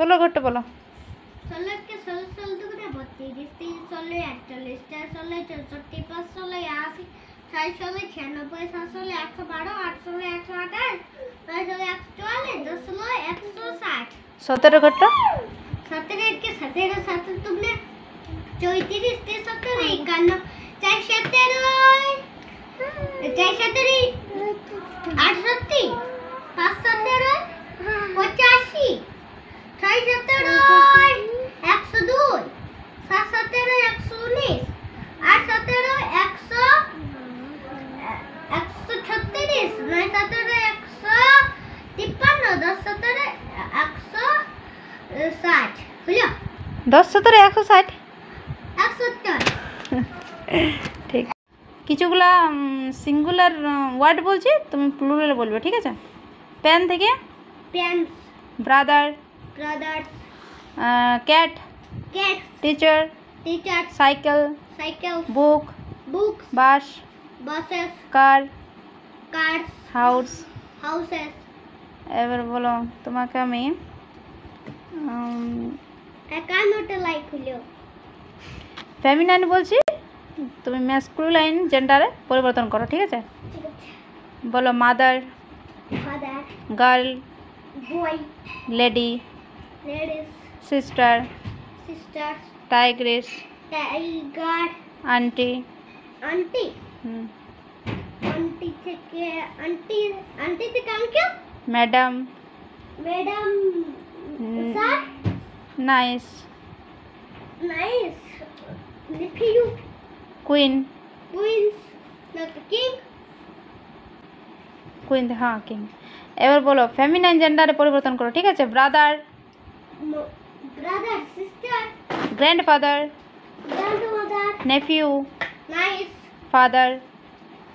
16 ঘরটা বলো। 16 के 16 16 দুগুণে 32, 3 16 41, 4 16 64, 5 16 80, 6 16 96, 7 16 112, 8 16 128, 9 16 144, 10 16 160। 17 ঘরটা 17 के 17 17 দুগুণে 34, 3 17 51, 4 17 4 17 68, 5 17 85, 6 17 102, 7 17 119, 8 17 136, 9 17 153, 10 17 160 হলো 10 17 160 170। ঠিক। কিছুগুলা সিঙ্গুলার ওয়ার্ড বলছি, তুমি প্লুরাল বলবে, ঠিক আছে? পেন থেকে Pens, brother, brothers, cat, cats, teacher, teachers, cycle, cycles, বুক, books, বাস, buses, কার, cars, হাউস। houses. এবার বলো তোমাকে আমি একান্নটা লাইক হলো ফেমিনাইন বলছি, তুমি ম্যাসকুলাইন জেন্ডারে পরিবর্তন করো, ঠিক আছে? বলো mother, father, girl, boy, lady, ladies, sister, sisters, tigress, tiger, aunty. Aunty, aunty থেকে uncle, madam, madam, sir, niece, niece, nephew, queen, queens, king, queen, হ্যাঁ কিং। এবার বলো ফেমিনাইন জেন্ডারে পরিবর্তন করো, ঠিক আছে? Brother, brother, sister, grandfather, grandmother, nephew, niece, father,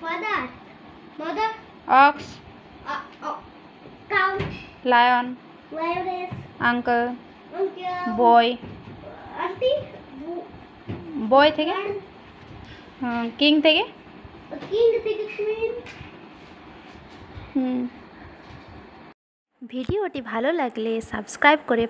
father, mother, ox, cow, lion, lioness, uncle, uncle, boy, aunty, boy থেকে king থেকে কিং থেকে কুইন। ভিডিওটি ভালো লাগলে সাবস্ক্রাইব করে